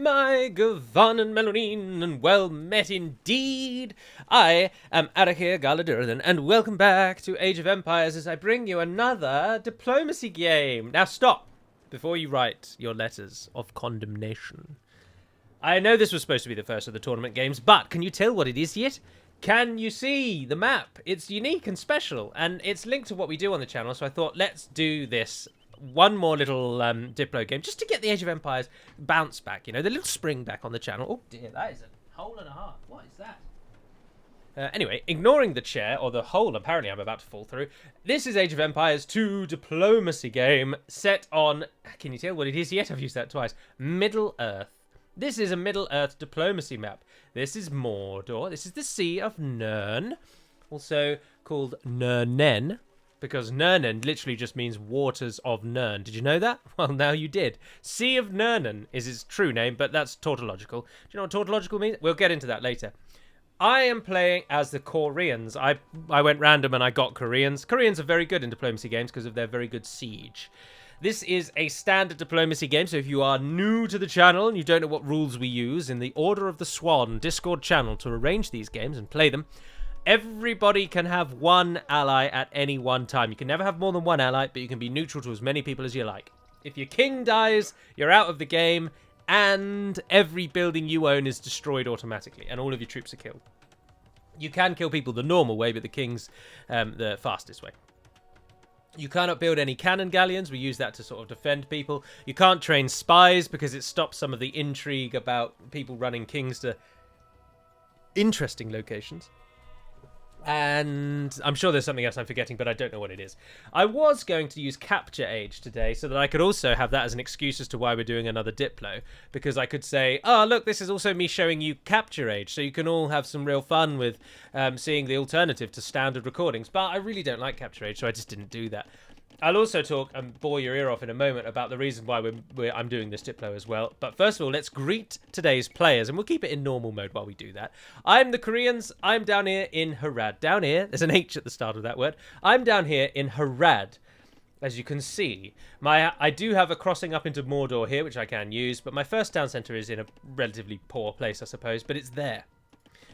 my Gavan and Melanine, and well met indeed. I am Arakir Galadurthan, and welcome back to Age of Empires as I bring you another diplomacy game. Now stop, before you write your letters of condemnation. I know this was supposed to be the first of the tournament games, but can you tell what it is yet? Can you see the map? It's unique and special, and it's linked to what we do on the channel, so I thought, let's do this. One more little Diplo game, just to get the Age of Empires bounce back, you know, the little spring back on the channel. Oh dear, that is a hole and a half. What is that? Anyway, ignoring the chair, or the hole apparently I'm about to fall through, this is Age of Empires 2 diplomacy game set on, can you tell what it is yet? I've used that twice. Middle-earth. This is a Middle-earth diplomacy map. This is Mordor. This is the Sea of Nirn, also called Nirnen, because Nirnen literally just means waters of Nirn. Did you know that? Well, now you did. Sea of Nirnen is its true name, but that's tautological. Do you know what tautological means? We'll get into that later. I am playing as the Koreans. I went random and I got Koreans. Koreans are very good in diplomacy games because of their very good siege. This is a standard diplomacy game, so if you are new to the channel and you don't know what rules we use in the Order of the Swan Discord channel to arrange these games and play them, everybody can have one ally at any one time. You can never have more than one ally, but you can be neutral to as many people as you like. If your king dies, you're out of the game, and every building you own is destroyed automatically, and all of your troops are killed. You can kill people the normal way, but the king's the fastest way. You cannot build any cannon galleons. We use that to sort of defend people. You can't train spies because it stops some of the intrigue about people running kings to interesting locations. And I'm sure there's something else I'm forgetting, but I don't know what it is. I was going to use Capture Age today so that I could also have that as an excuse as to why we're doing another Diplo. Because I could say, oh, look, this is also me showing you Capture Age, so you can all have some real fun with seeing the alternative to standard recordings. But I really don't like Capture Age, so I just didn't do that. I'll also talk and bore your ear off in a moment about the reason why I'm doing this Diplo as well. But first of all, let's greet today's players, and we'll keep it in normal mode while we do that. I'm the Koreans. I'm down here in Harad. Down here, there's an H at the start of that word. I'm down here in Harad, as you can see. I do have a crossing up into Mordor here, which I can use, but my first town centre is in a relatively poor place, I suppose, but it's there.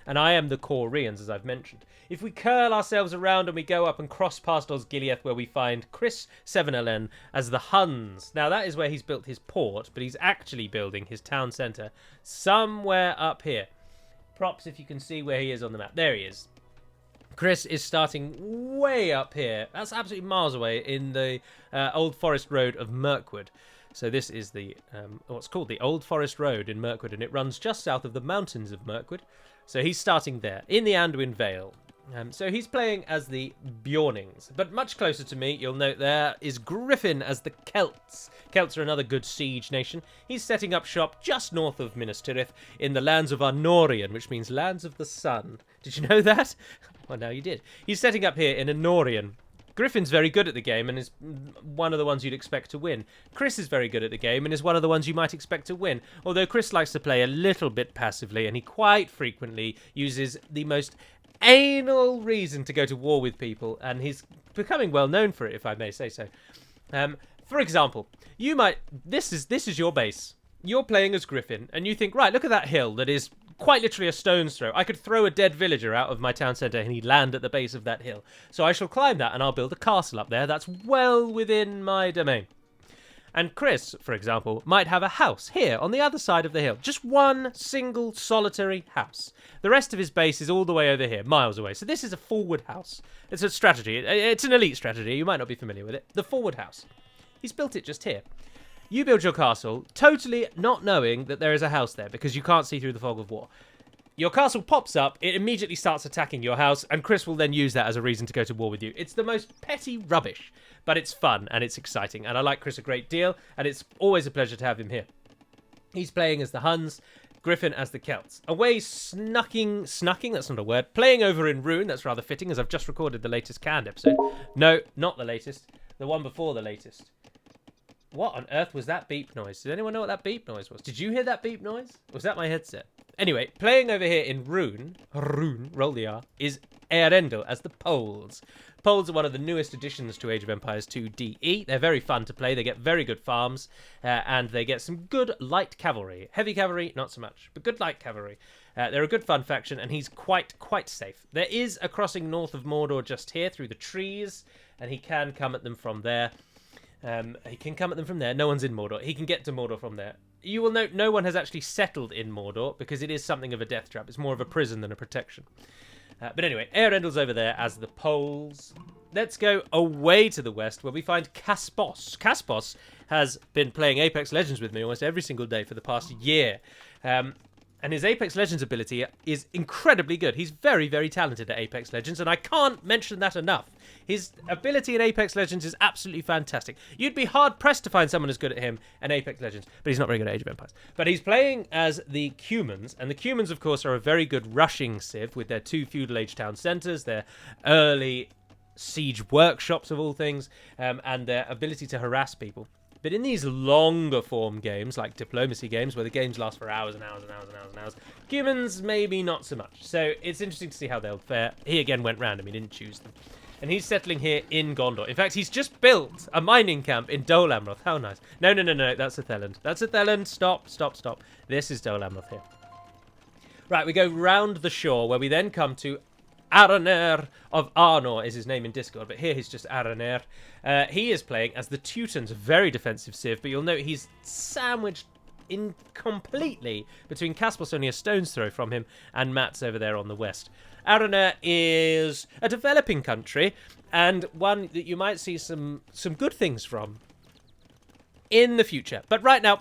And I am the Koreans, as I've mentioned. If we curl ourselves around and we go up and cross past Osgiliath, where we find Chris Sevenelen as the Huns. Now, that is where he's built his port, but he's actually building his town centre somewhere up here. Props if you can see where he is on the map. There he is. Chris is starting way up here. That's absolutely miles away in the Old Forest Road of Mirkwood. So this is the what's called the Old Forest Road in Mirkwood, and it runs just south of the mountains of Mirkwood. So he's starting there, in the Anduin Vale. So he's playing as the Bjornings. But much closer to me, you'll note there, is Griffin as the Celts. Celts are another good siege nation. He's setting up shop just north of Minas Tirith in the lands of Arnorian, which means lands of the sun. Did you know that? Well, now you did. He's setting up here in Arnorian. Griffin's very good at the game and is one of the ones you'd expect to win. Chris is very good at the game and is one of the ones you might expect to win. Although Chris likes to play a little bit passively, and he quite frequently uses the most anal reason to go to war with people, and he's becoming well known for it, if I may say so. For example, you might... This is your base. You're playing as Griffin, and you think, right, look at that hill that is quite literally a stone's throw. I could throw a dead villager out of my town centre and he'd land at the base of that hill. So I shall climb that and I'll build a castle up there that's well within my domain. And Chris, for example, might have a house here on the other side of the hill. Just one single solitary house. The rest of his base is all the way over here, miles away. So this is a forward house. It's a strategy. It's an elite strategy. You might not be familiar with it. The forward house. He's built it just here. You build your castle, totally not knowing that there is a house there because you can't see through the fog of war. Your castle pops up, it immediately starts attacking your house, and Chris will then use that as a reason to go to war with you. It's the most petty rubbish, but it's fun and it's exciting, and I like Chris a great deal, and it's always a pleasure to have him here. He's playing as the Huns, Griffin as the Celts. Away snucking, that's not a word, playing over in Rune, that's rather fitting as I've just recorded the latest canned episode. No, not the latest, the one before the latest. What on earth was that beep noise? Does anyone know what that beep noise was? Did you hear that beep noise? Was that my headset? Anyway, playing over here in Rune, roll the R, is Earendel as the Poles. Poles are one of the newest additions to Age of Empires 2 DE. They're very fun to play. They get very good farms, and they get some good light cavalry. Heavy cavalry, not so much, but good light cavalry. They're a good fun faction, and he's quite safe. There is a crossing north of Mordor just here through the trees, and he can come at them from there. No one's in Mordor. He can get to Mordor from there. You will note no one has actually settled in Mordor because it is something of a death trap. It's more of a prison than a protection. But anyway, Earendel's over there as the Poles. Let's go away to the west where we find Caspos. Caspos has been playing Apex Legends with me almost every single day for the past year. And his Apex Legends ability is incredibly good. He's very, very talented at Apex Legends, and I can't mention that enough. His ability in Apex Legends is absolutely fantastic. You'd be hard-pressed to find someone as good at him in Apex Legends, but he's not very good at Age of Empires. But he's playing as the Cumans, and the Cumans, of course, are a very good rushing civ with their 2 feudal age town centres, their early siege workshops of all things, and their ability to harass people. But in these longer form games, like diplomacy games, where the games last for hours and hours and hours and hours and hours, humans maybe not so much. So it's interesting to see how they'll fare. He again went random, he didn't choose them. And he's settling here in Gondor. In fact, he's just built a mining camp in Dol Amroth. How nice. No, that's Atheland. That's Atheland. Stop. This is Dol Amroth here. Right, we go round the shore, where we then come to Araner of Arnor is his name in Discord, but here he's just Araner. He is playing as the Teutons, a very defensive civ, but you'll note he's sandwiched in completely between Caspos, only a stone's throw from him, and Mats over there on the west. Araner is a developing country, and one that you might see some good things from in the future. But right now,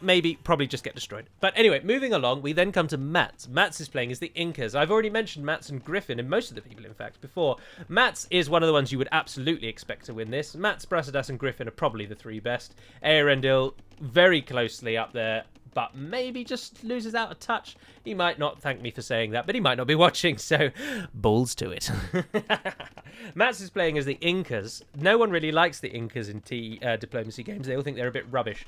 probably just get destroyed. But anyway, moving along, we then come to Mats. Mats is playing as the Incas. I've already mentioned Mats and Griffin, and most of the people, in fact, before. Mats is one of the ones you would absolutely expect to win this. Mats, Brassidas, and Griffin are probably the 3 best. Eärendil very closely up there, but maybe just loses out a touch. He might not thank me for saying that, but he might not be watching, so balls to it. Mats is playing as the Incas. No one really likes the Incas in diplomacy games. They all think they're a bit rubbish.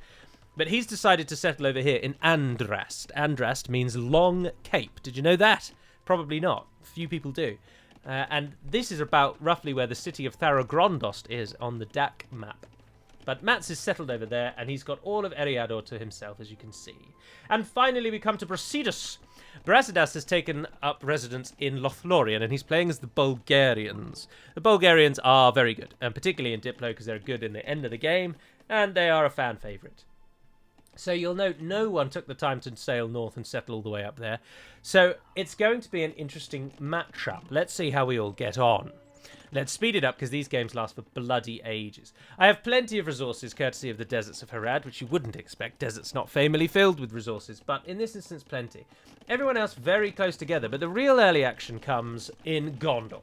But he's decided to settle over here in Andrast. Andrast means long cape. Did you know that? Probably not. Few people do. And this is about roughly where the city of Tharagrondost is on the DAC map. But Mats is settled over there, and he's got all of Eriador to himself, as you can see. And finally, we come to Brasidas. Brasidas has taken up residence in Lothlorien, and he's playing as the Bulgarians. The Bulgarians are very good, and particularly in Diplo, because they're good in the end of the game, and they are a fan favourite. So you'll note no one took the time to sail north and settle all the way up there. So it's going to be an interesting matchup. Let's see how we all get on. Let's speed it up because these games last for bloody ages. I have plenty of resources courtesy of the deserts of Harad, which you wouldn't expect. Deserts not family filled with resources, but in this instance plenty. Everyone else very close together, but the real early action comes in Gondor.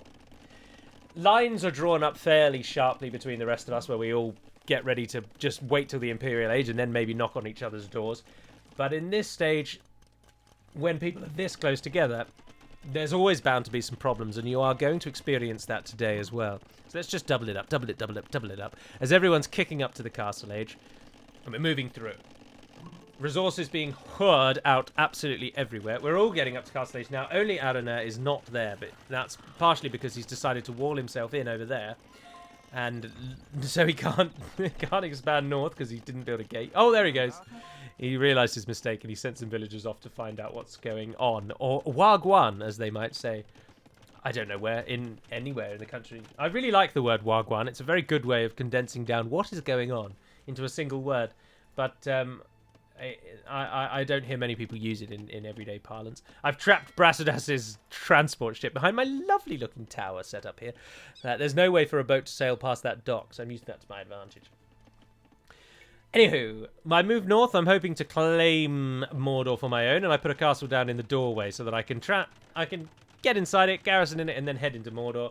Lines are drawn up fairly sharply between the rest of us, where we all get ready to just wait till the Imperial Age and then maybe knock on each other's doors. But in this stage, when people are this close together, there's always bound to be some problems, and you are going to experience that today as well. So let's just double it up, as everyone's kicking up to the Castle Age, and we're moving through. Resources being poured out absolutely everywhere. We're all getting up to Castle Age now. Only Araner is not there, but that's partially because he's decided to wall himself in over there. And so he can't expand north because he didn't build a gate. Oh, there he goes. He realised his mistake and he sent some villagers off to find out what's going on. Or Wagwan, as they might say. I don't know where, anywhere in the country. I really like the word Wagwan. It's a very good way of condensing down what is going on into a single word. But I don't hear many people use it in everyday parlance. I've trapped Brassidas's transport ship behind my lovely looking tower set up here. There's no way for a boat to sail past that dock, so I'm using that to my advantage. Anywho, my move north, I'm hoping to claim Mordor for my own, and I put a castle down in the doorway so that I can get inside it, garrison in it, and then head into Mordor.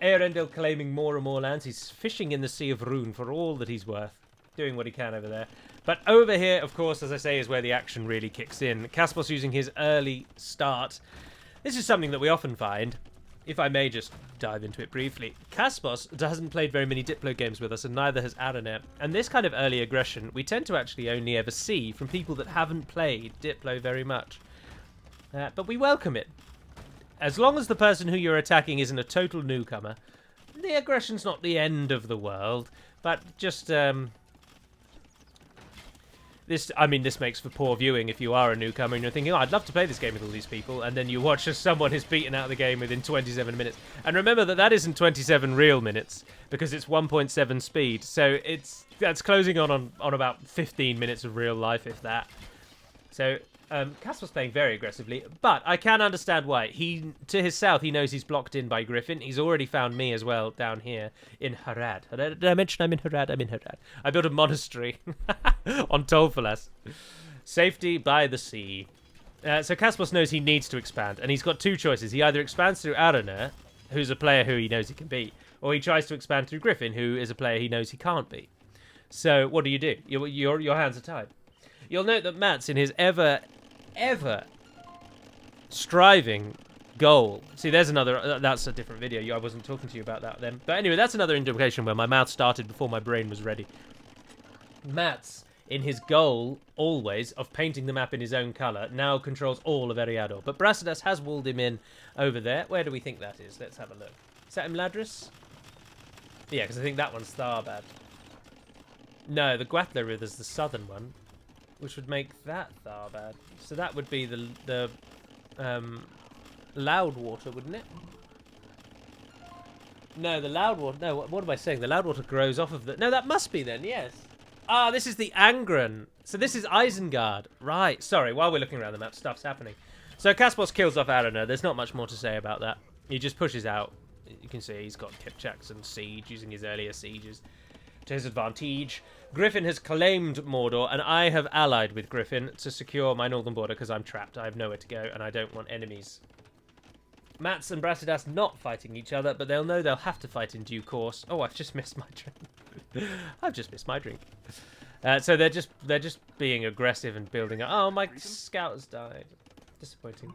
Eärendil claiming more and more lands. He's fishing in the Sea of Rune for all that he's worth, doing what he can over there. But over here, of course, as I say, is where the action really kicks in. Caspos using his early start. This is something that we often find. if I may just dive into it briefly, Kaspos hasn't played very many Diplo games with us, and neither has Araner. And this kind of early aggression, we tend to actually only ever see from people that haven't played Diplo very much. But we welcome it. As long as the person who you're attacking isn't a total newcomer, the aggression's not the end of the world. But just, this makes for poor viewing if you are a newcomer and you're thinking, oh, I'd love to play this game with all these people, and then you watch as someone is beaten out of the game within 27 minutes. And remember that isn't 27 real minutes, because it's 1.7 speed, so that's closing on about 15 minutes of real life, if that. So, Casper's playing very aggressively, but I can understand why. To his south, he knows he's blocked in by Griffin. He's already found me as well down here in Harad. Did I mention I'm in Harad? I'm in Harad. I built a monastery on Tolfalas. Safety by the sea. So Kaspos knows he needs to expand, and he's got two choices. He either expands through Araner, who's a player who he knows he can beat, or he tries to expand through Griffin, who is a player he knows he can't beat. So what do? Your hands are tied. You'll note that Matt's in his ever striving goal. See, there's another. That's a different video. I wasn't talking to you about that then. But anyway, that's another indication where my mouth started before my brain was ready. Matt's in his goal, always, of painting the map in his own colour, now controls all of Eriador. But Brasidas has walled him in over there. Where do we think that is? Let's have a look. Is that Imladris? Yeah, because I think that one's Tharbad. No, the Guatla River's the southern one, which would make that Tharbad. So that would be the Loudwater, wouldn't it? No, the Loudwater. No, what am I saying? The Loudwater grows off of the. No, that must be then. Yes. Ah, this is the Angren. So this is Isengard. Right. Sorry. While we're looking around the map, stuff's happening. So Kaspos kills off Araner. There's not much more to say about that. He just pushes out. You can see he's got Kipchaks and siege using his earlier sieges to his advantage. Griffin has claimed Mordor, and I have allied with Griffin to secure my northern border because I'm trapped. I have nowhere to go, and I don't want enemies. Mats and Brasidas not fighting each other, but they'll know they'll have to fight in due course. Oh, I've just missed my drink. I've just missed my drink. So they're just being aggressive and building up. Oh, my scout has died. Disappointing.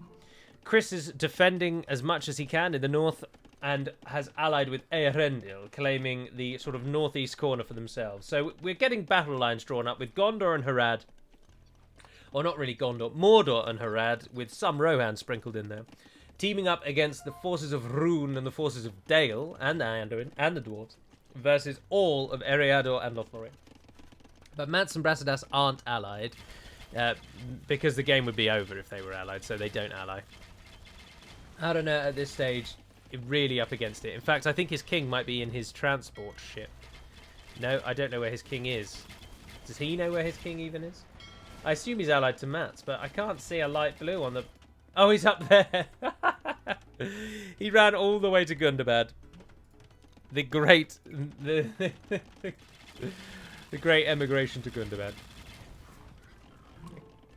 Chris is defending as much as he can in the north and has allied with Eärendil, claiming the sort of northeast corner for themselves. So we're getting battle lines drawn up with Gondor and Harad. Or not really Gondor, Mordor and Harad, with some Rohan sprinkled in there. Teaming up against the forces of Rhûn and the forces of Dale and Anduin and the dwarves versus all of Eriador and Lothlorien. But Mats and Brasidas aren't allied because the game would be over if they were allied, so they don't ally. Araner at this stage really up against it. In fact, I think his king might be in his transport ship. No, I don't know where his king is. Does he know where his king even is? I assume he's allied to Mats, but I can't see a light blue on the... Oh, he's up there. He ran all the way to Gundabad. The great... The great emigration to Gundabad.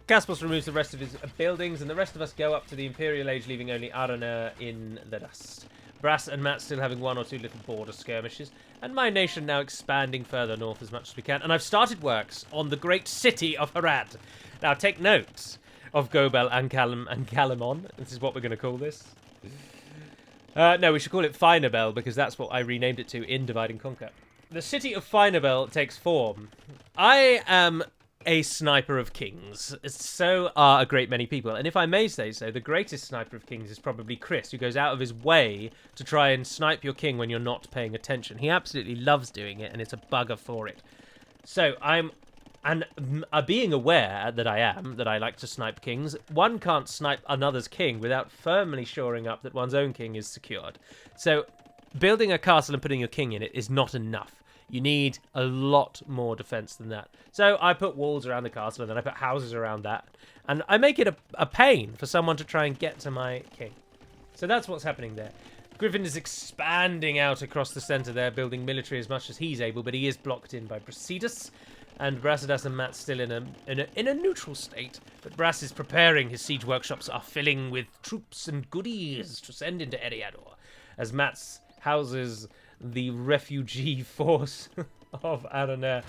Kaspos removes the rest of his buildings, and the rest of us go up to the Imperial Age, leaving only Araner in the dust. Brass and Matt still having one or two little border skirmishes, and my nation now expanding further north as much as we can. And I've started works on the great city of Harad. Now, take note of Gobel and Calamon. This is what we're going to call this. No, we should call it Finabelle, because that's what I renamed it to in Divide and Conquer. The city of Finabelle takes form. I am a sniper of kings. So are a great many people. And if I may say so, the greatest sniper of kings is probably Chris, who goes out of his way to try and snipe your king when you're not paying attention. He absolutely loves doing it, and it's a bugger for it. So being aware that I like to snipe kings, one can't snipe another's king without firmly shoring up that one's own king is secured. So building a castle and putting your king in it is not enough. You need a lot more defense than that. So I put walls around the castle, and then I put houses around that. And I make it a pain for someone to try and get to my king. So that's what's happening there. Griffin is expanding out across the centre there, building military as much as he's able, but he is blocked in by Brasidas. And Brasidas and Matt still in a neutral state. But Brass is preparing. His siege workshops are filling with troops and goodies to send into Eriador, as Matt's houses the refugee force of Araner.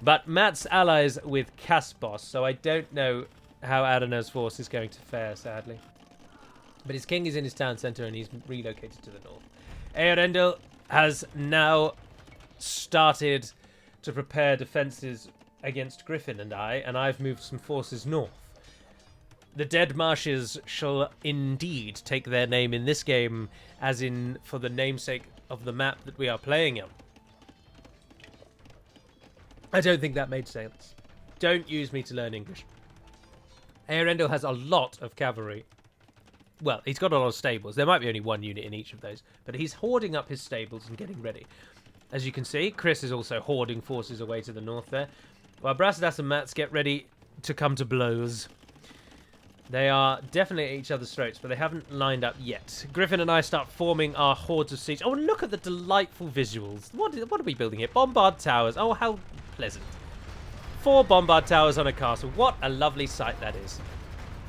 But Matt's allies with Kaspos, so I don't know how Araner's force is going to fare, sadly. But his king is in his town centre and he's relocated to the north. Eärendil has now started to prepare defences against Griffin and I've moved some forces north. The Dead Marshes shall indeed take their name in this game, as in for the namesake of the map that we are playing on. I don't think that made sense. Don't use me to learn English. Eärendil has a lot of cavalry. Well, he's got a lot of stables. There might be only one unit in each of those, but he's hoarding up his stables and getting ready. As you can see, Chris is also hoarding forces away to the north there, while Brassidas and Mats get ready to come to blows. They are definitely at each other's throats, but they haven't lined up yet. Griffin and I start forming our hordes of siege. Oh, look at the delightful visuals. What are we building here? Bombard towers. Oh, how pleasant. 4 bombard towers on a castle. What a lovely sight that is.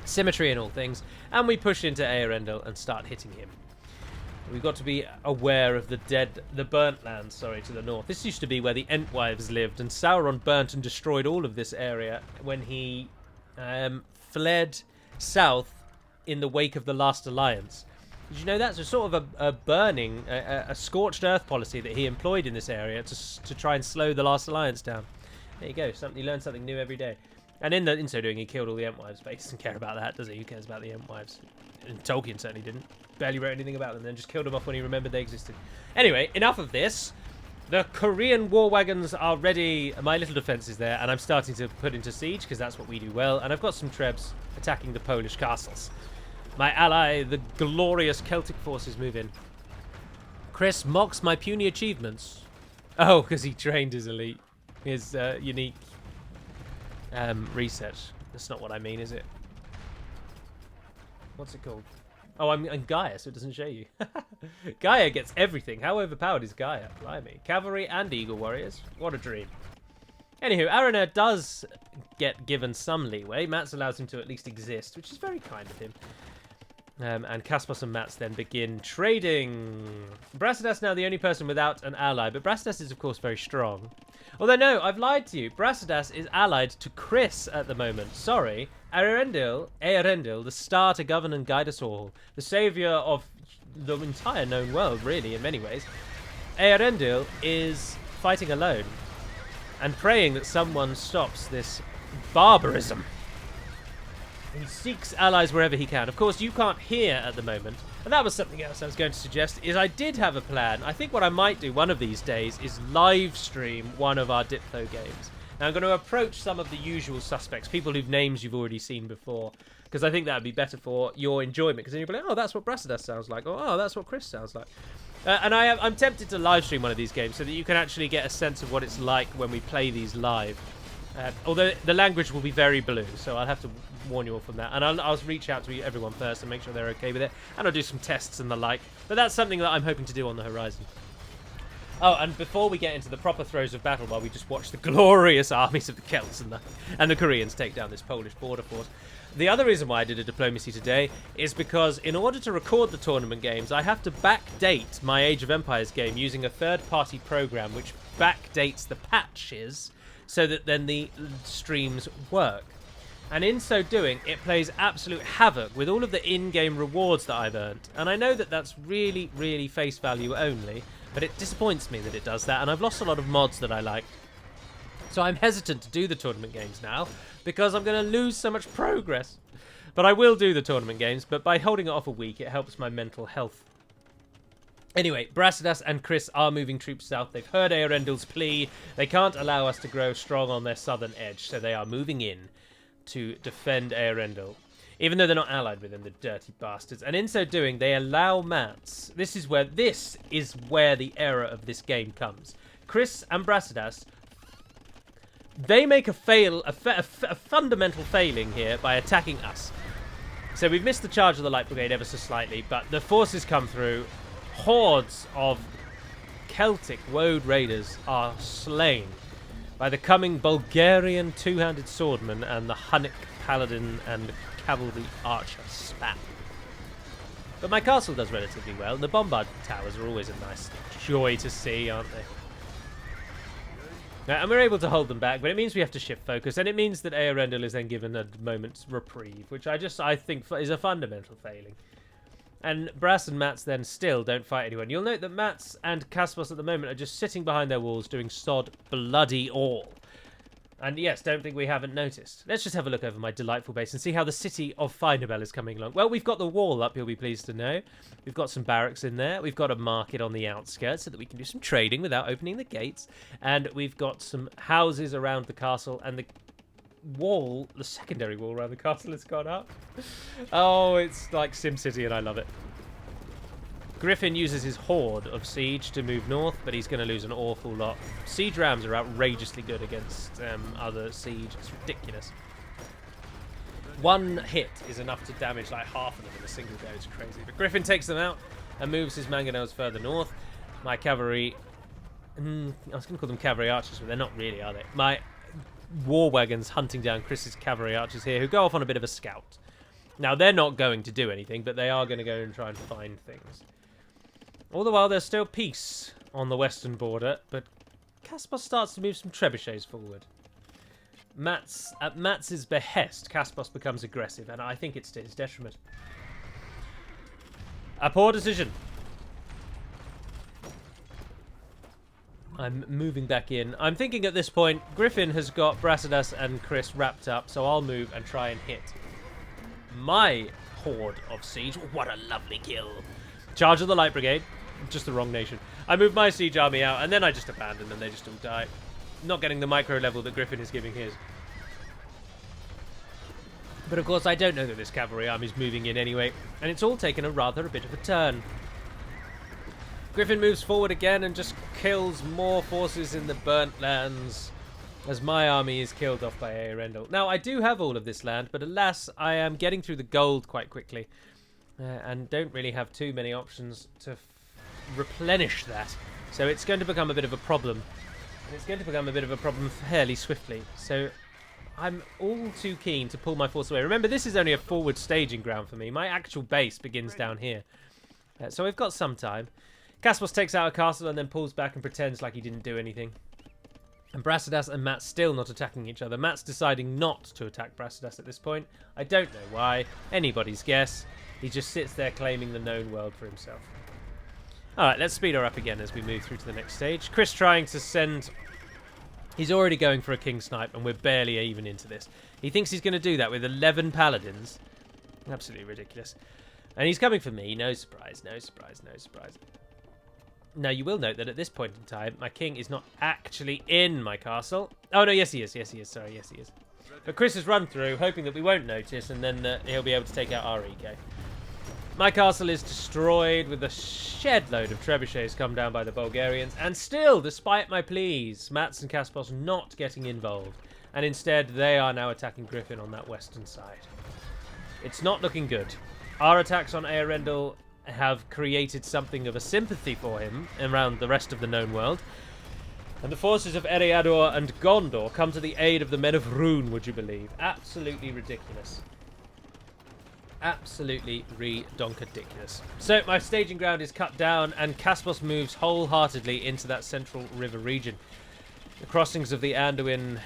Symmetry in all things. And we push into Eärendil and start hitting him. We've got to be aware of the burnt lands, to the north. This used to be where the Entwives lived, and Sauron burnt and destroyed all of this area when he fled south in the wake of the Last Alliance. Did you know that's a sort of a burning, a scorched earth policy that he employed in this area to try and slow the Last Alliance down? There you go. You learn something new every day. And in so doing, he killed all the Entwives, but he doesn't care about that, does he? Who cares about the Entwives? And Tolkien certainly didn't. Barely wrote anything about them, then just killed them off when he remembered they existed. Anyway, enough of this. The Korean war wagons are ready. My little defense is there, and I'm starting to put into siege, because that's what we do well. And I've got some Trebs attacking the Polish castles. My ally, the glorious Celtic forces, move in. Chris mocks my puny achievements. Oh, because he trained his elite. His unique reset. That's not what I mean, is it? What's it called? Oh, I'm Gaia, so it doesn't show you. Gaia gets everything. How overpowered is Gaia? Blimey. Cavalry and Eagle Warriors. What a dream. Anywho, Araner does get given some leeway. Mats allows him to at least exist, which is very kind of him. And Kaspos and Mats then begin trading. Brassidas now the only person without an ally, but Brassidas is, of course, very strong. Although, no, I've lied to you. Brassidas is allied to Chris at the moment. Sorry. Eärendil, the star to govern and guide us all. The saviour of the entire known world, really, in many ways. Eärendil is fighting alone and praying that someone stops this barbarism. He seeks allies wherever he can. Of course, you can't hear at the moment. And that was something else I was going to suggest, is I did have a plan. I think what I might do one of these days is live stream one of our Diplo games. Now, I'm going to approach some of the usual suspects, people whose names you've already seen before, because I think that would be better for your enjoyment, because then you'll be like, oh, that's what Brassidas sounds like, or oh, that's what Chris sounds like. And I'm tempted to live stream one of these games so that you can actually get a sense of what it's like when we play these live. Although the language will be very blue, so I'll have to warn you all from that. And I'll reach out to everyone first and make sure they're okay with it. And I'll do some tests and the like. But that's something that I'm hoping to do on the horizon. Oh, and before we get into the proper throes of battle, while we just watch the glorious armies of the Celts and the Koreans take down this Polish border force, the other reason why I did a diplomacy today is because in order to record the tournament games, I have to backdate my Age of Empires game using a third-party program which backdates the patches so that then the streams work. And in so doing, it plays absolute havoc with all of the in-game rewards that I've earned. And I know that that's really, really face value only, but it disappoints me that it does that, and I've lost a lot of mods that I liked. So I'm hesitant to do the tournament games now, because I'm going to lose so much progress. But I will do the tournament games, but by holding it off a week, it helps my mental health. Anyway, Brassidas and Chris are moving troops south. They've heard Eärendil's plea. They can't allow us to grow strong on their southern edge, so they are moving in to defend Eärendil, even though they're not allied with him, the dirty bastards. And in so doing, they allow Mats. This is where the error of this game comes. Chris and Brassidas, they make a fundamental failing here by attacking us. So we've missed the charge of the Light Brigade ever so slightly, but the forces come through. Hordes of Celtic Woad Raiders are slain by the coming Bulgarian two-handed swordman and the Hunnic Paladin and Cavalry Archer spat. But my castle does relatively well. The bombard towers are always a nice joy to see, aren't they? And we're able to hold them back, but it means we have to shift focus, and it means that Eärendil is then given a moment's reprieve, which I think is a fundamental failing. And Brass and Mats then still don't fight anyone. You'll note that Mats and Kaspos at the moment are just sitting behind their walls doing sod bloody all. And yes, don't think we haven't noticed. Let's just have a look over my delightful base and see how the city of Finabelle is coming along. Well, we've got the wall up, you'll be pleased to know. We've got some barracks in there. We've got a market on the outskirts so that we can do some trading without opening the gates. And we've got some houses around the castle, and the wall, the secondary wall around the castle has gone up. Oh, it's like SimCity and I love it. Griffin uses his horde of siege to move north, but he's going to lose an awful lot. Siege rams are outrageously good against other siege. It's ridiculous. One hit is enough to damage like half of them in a single go. It's crazy. But Griffin takes them out and moves his mangonels further north. My cavalry... I was going to call them cavalry archers, but they're not really, are they? My war wagons hunting down Chris's cavalry archers here, who go off on a bit of a scout. Now, they're not going to do anything, but they are going to go and try and find things. All the while, there's still peace on the western border, but Kaspos starts to move some trebuchets forward. At Mats's behest, Kaspos becomes aggressive, and I think it's to his detriment. A poor decision. I'm moving back in. I'm thinking at this point, Griffin has got Brasidas and Chris wrapped up, so I'll move and try and hit my horde of siege. What a lovely kill. Charge of the Light Brigade. Just the wrong nation. I move my siege army out, and then I just abandon them. They just all die. Not getting the micro level that Griffin is giving his. But of course, I don't know that this cavalry army is moving in anyway, and it's all taken a bit of a turn. Griffin moves forward again and just kills more forces in the burnt lands as my army is killed off by Eärendil. Now, I do have all of this land, but alas, I am getting through the gold quite quickly and don't really have too many options to replenish that. So it's going to become a bit of a problem. And it's going to become a bit of a problem fairly swiftly. So I'm all too keen to pull my force away. Remember, this is only a forward staging ground for me. My actual base begins down here. So we've got some time. Kaspos takes out a castle and then pulls back and pretends like he didn't do anything. And Brasidas and Mats still not attacking each other. Mats deciding not to attack Brasidas at this point. I don't know why. Anybody's guess. He just sits there claiming the known world for himself. Alright, let's speed her up again as we move through to the next stage. Chris trying to send... He's already going for a king snipe and we're barely even into this. He thinks he's going to do that with 11 paladins. Absolutely ridiculous. And he's coming for me. No surprise, no surprise, no surprise. Now, you will note that at this point in time, my king is not actually in my castle. Oh, no, yes, he is. Yes, he is. Sorry, yes, he is. But Chris has run through, hoping that we won't notice, and then he'll be able to take out our EK. My castle is destroyed with a shed load of trebuchets come down by the Bulgarians. And still, despite my pleas, Mats and Kaspos not getting involved. And instead, they are now attacking Griffin on that western side. It's not looking good. Our attacks on Eärendil have created something of a sympathy for him around the rest of the known world. And the forces of Eriador and Gondor come to the aid of the men of Rune, would you believe? Absolutely ridiculous. Absolutely ridiculous. So my staging ground is cut down and Kaspos moves wholeheartedly into that central river region. The crossings of the Anduin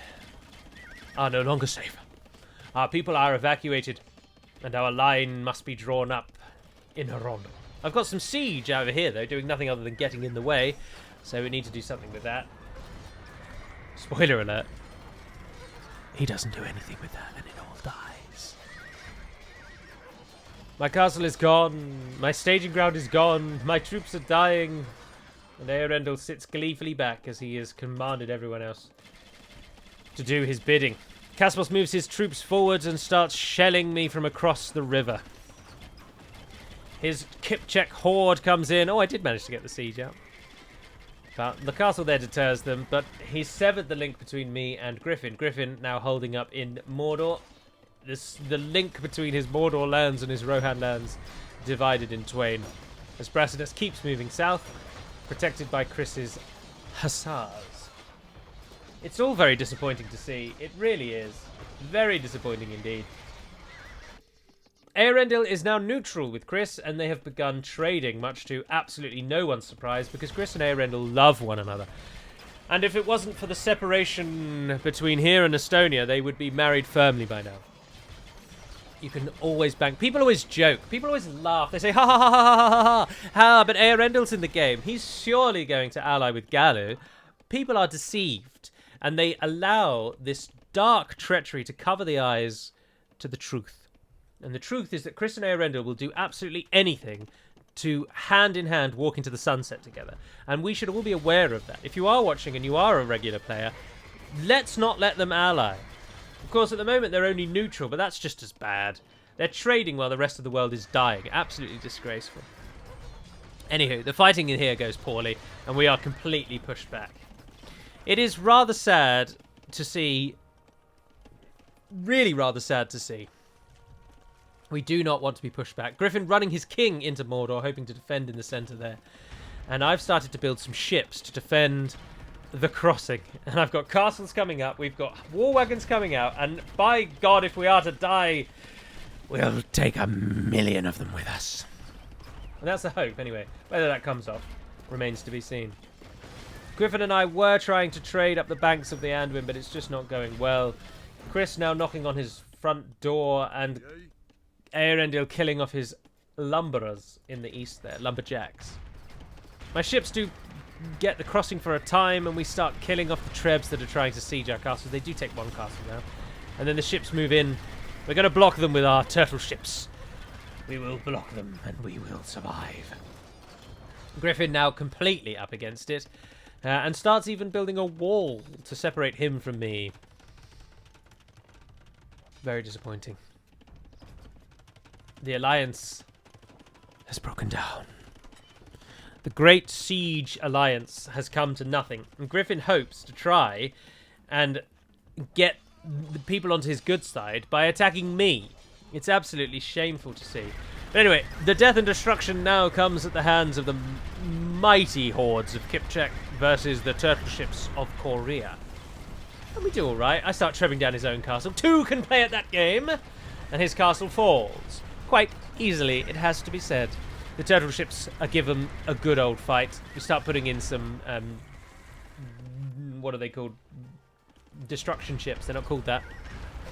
are no longer safe. Our people are evacuated and our line must be drawn up in Arundel. I've got some siege over here, though, doing nothing other than getting in the way. So we need to do something with that. Spoiler alert. He doesn't do anything with that, and it all dies. My castle is gone. My staging ground is gone. My troops are dying. And Eärendil sits gleefully back as he has commanded everyone else to do his bidding. Kaspos moves his troops forwards and starts shelling me from across the river. His Kipchak horde comes in. Oh, I did manage to get the siege out. But the castle there deters them, but he's severed the link between me and Griffin. Griffin now holding up in Mordor. The link between his Mordor lands and his Rohan lands divided in twain. As Brasidas keeps moving south, protected by Chris's hussars. It's all very disappointing to see. It really is. Very disappointing indeed. Eärendil is now neutral with Chris, and they have begun trading, much to absolutely no one's surprise, because Chris and Eärendil love one another. And if it wasn't for the separation between here and Estonia, they would be married firmly by now. You can always bank. People always joke. People always laugh. They say, ha ha ha ha ha ha ha. Ha, but Earendil's in the game. He's surely going to ally with Galu. People are deceived. And they allow this dark treachery to cover the eyes to the truth. And the truth is that Chris and Earendil will do absolutely anything to hand in hand walk into the sunset together. And we should all be aware of that. If you are watching and you are a regular player, let's not let them ally. Of course, at the moment, they're only neutral, but that's just as bad. They're trading while the rest of the world is dying. Absolutely disgraceful. Anywho, the fighting in here goes poorly, and we are completely pushed back. It is rather sad to see. Really rather sad to see. We do not want to be pushed back. Griffin running his king into Mordor, hoping to defend in the centre there. And I've started to build some ships to defend the crossing. And I've got castles coming up. We've got war wagons coming out. And by God, if we are to die, we'll take 1,000,000 of them with us. And that's the hope, anyway. Whether that comes off remains to be seen. Griffin and I were trying to trade up the banks of the Anduin, but it's just not going well. Chris now knocking on his front door, and Eärendil killing off his lumberers in the east there, lumberjacks. My ships do get the crossing for a time, and we start killing off the trebs that are trying to siege our castles. They do take one castle now. And then the ships move in. We're going to block them with our turtle ships. We will block them, and we will survive. Griffin now completely up against it, and starts even building a wall to separate him from me. Very disappointing. The alliance has broken down. The Great Siege Alliance has come to nothing. And Griffin hopes to try and get the people onto his good side by attacking me. It's absolutely shameful to see. But anyway, the death and destruction now comes at the hands of the mighty hordes of Kipchak versus the turtle ships of Korea. And we do alright. I start trebbing down his own castle. 2 can play at that game. And his castle falls. Quite easily, it has to be said. The turtle ships are given a good old fight. We start putting in some, what are they called? Destruction ships. They're not called that.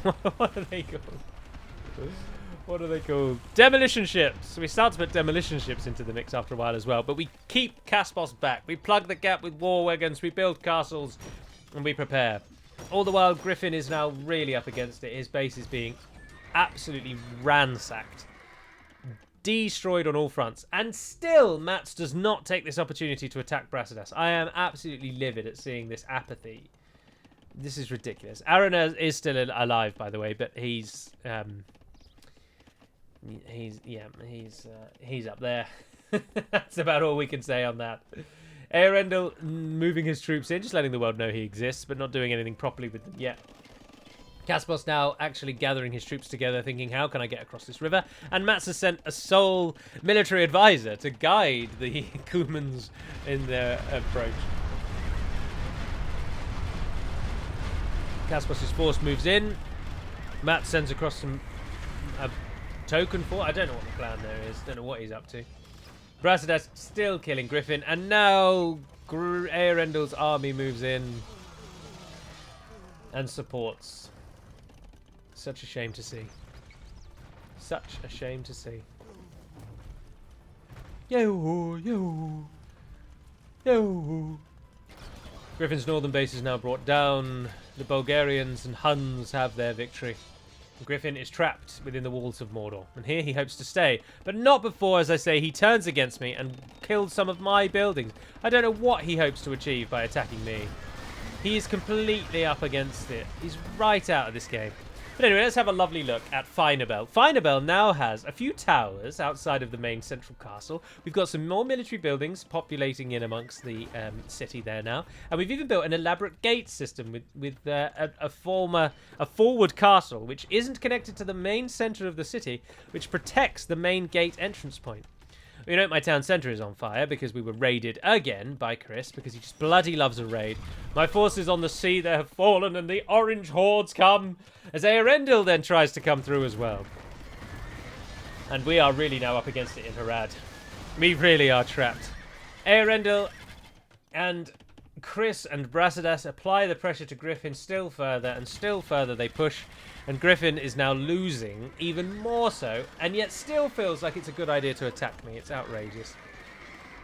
What are they called? What are they called? Demolition ships. So we start to put demolition ships into the mix after a while as well. But we keep Caspos back. We plug the gap with war wagons. We build castles. And we prepare. All the while, Griffin is now really up against it. His base is being absolutely ransacked. Destroyed on all fronts. And still, Mats does not take this opportunity to attack Brasidas. I am absolutely livid at seeing this apathy. This is ridiculous. Aaron is still alive, by the way, but he's up there. That's about all we can say on that. Eärendil moving his troops in, just letting the world know he exists, but not doing anything properly with them yet. Caspos now actually gathering his troops together, thinking, how can I get across this river? And Mats has sent a sole military advisor to guide the Cumans in their approach. Caspos' force moves in. Mats sends across a token for. I don't know what the plan there is. Don't know what he's up to. Brasidas still killing Griffin, and now Eärendil's army moves in and supports. Such a shame to see. Such a shame to see. Yo, yo, yo. Griffin's northern base is now brought down. The Bulgarians and Huns have their victory. Griffin is trapped within the walls of Mordor, and here he hopes to stay, but not before, as I say, he turns against me and kills some of my buildings. I don't know what he hopes to achieve by attacking me. He is completely up against it. He's right out of this game. But anyway, let's have a lovely look at Faen'Obel. Faen'Obel now has a few towers outside of the main central castle. We've got some more military buildings populating in amongst the city there now. And we've even built an elaborate gate system with a forward castle, which isn't connected to the main centre of the city, which protects the main gate entrance point. You know, my town centre is on fire because we were raided again by Chris, because he just bloody loves a raid. My forces on the sea, they have fallen, and the orange hordes come, as Eärendil then tries to come through as well. And we are really now up against it in Harad. We really are trapped. Eärendil and Chris and Brasidas apply the pressure to Griffin still further, and still further they push, and Griffin is now losing even more so, and yet still feels like it's a good idea to attack me. It's outrageous.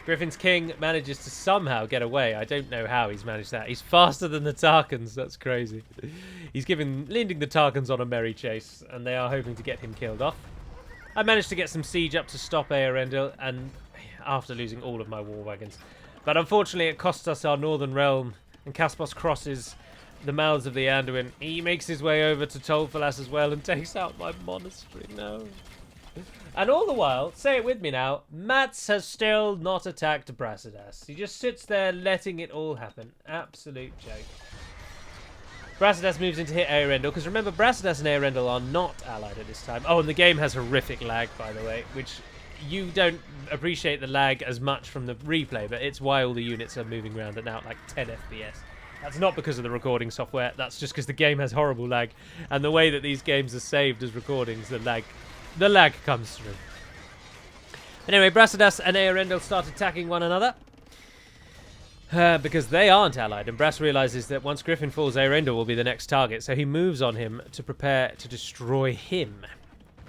Griffin's king manages to somehow get away. I don't know how he's managed that. He's faster than the Tarkans. That's crazy. He's leading the Tarkans on a merry chase, and they are hoping to get him killed off. I managed to get some siege up to stop Eärendil, and after losing all of my war wagons. But unfortunately, it costs us our northern realm, and Caspos crosses the mouths of the Anduin. He makes his way over to Tolfalas as well and takes out my monastery. No. And all the while, say it with me now, Mats has still not attacked Brasidas. He just sits there letting it all happen. Absolute joke. Brasidas moves in to hit Eärendil, because remember, Brasidas and Eärendil are not allied at this time. Oh, and the game has horrific lag, by the way, which you don't appreciate the lag as much from the replay, but it's why all the units are moving around at now like 10 FPS. That's not because of the recording software, that's just because the game has horrible lag, and the way that these games are saved as recordings, the lag comes through. Anyway, Brasidas and Eärendil start attacking one another. Because they aren't allied, and Brass realizes that once Griffin falls, Eärendil will be the next target, so he moves on him to prepare to destroy him.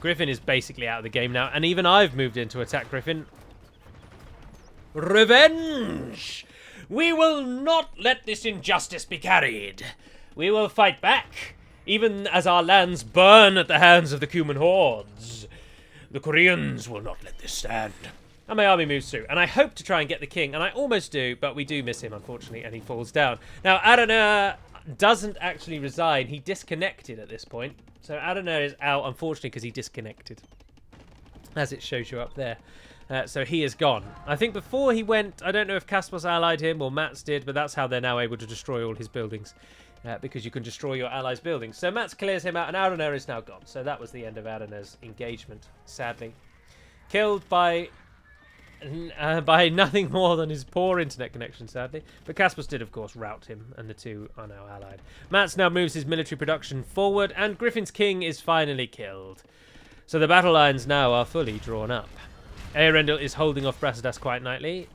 Griffin is basically out of the game now, and even I've moved in to attack Griffin. Revenge! We will not let this injustice be carried. We will fight back, even as our lands burn at the hands of the Cuman hordes. The Koreans will not let this stand. And my army moves through, and I hope to try and get the king, and I almost do, but we do miss him, unfortunately, and he falls down. Now, Adonair doesn't actually resign. He disconnected at this point. So Adonair is out, unfortunately, because he disconnected, as it shows you up there. So he is gone. I think before he went, I don't know if Caspos allied him or Mats did, but that's how they're now able to destroy all his buildings, because you can destroy your allies' buildings. So Mats clears him out, and Adonair is now gone. So that was the end of Adonair's engagement, sadly. Killed by nothing more than his poor internet connection, sadly. But Caspos did, of course, rout him, and the two are now allied. Mats now moves his military production forward, and Griffin's king is finally killed. So the battle lines now are fully drawn up. Eärendil is holding off Brasidas quite nicely,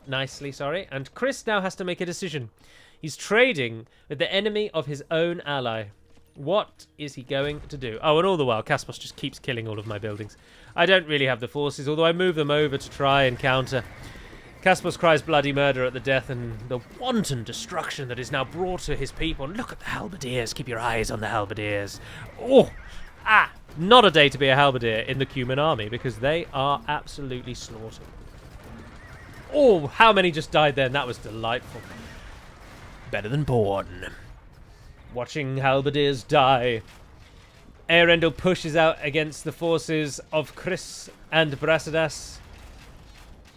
and Chris now has to make a decision. He's trading with the enemy of his own ally. What is he going to do? Oh, and all the while, Caspos just keeps killing all of my buildings. I don't really have the forces, although I move them over to try and counter. Caspos cries bloody murder at the death and the wanton destruction that is now brought to his people. And look at the halberdiers. Keep your eyes on the halberdiers. Oh, not a day to be a halberdier in the Cuman army, because they are absolutely slaughtered. Oh, how many just died then? That was delightful. Better than born. Watching halberdiers die. Eärendil pushes out against the forces of Chris and Brasidas.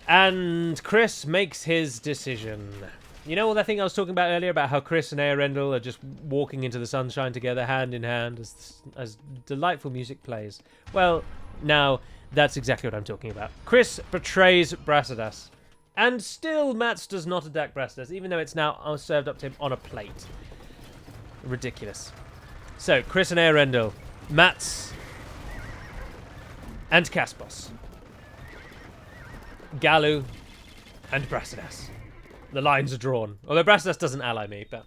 And Chris makes his decision. You know all that thing I was talking about earlier about how Chris and Eärendil are just walking into the sunshine together, hand in hand, as delightful music plays? Well, now that's exactly what I'm talking about. Chris betrays Brasidas. And still Mats does not attack Brasidas, even though it's now served up to him on a plate. Ridiculous. So, Chris and Eärendil, Mats, and Caspos, Galu, and Brasidas. The lines are drawn. Although Brasidas doesn't ally me, but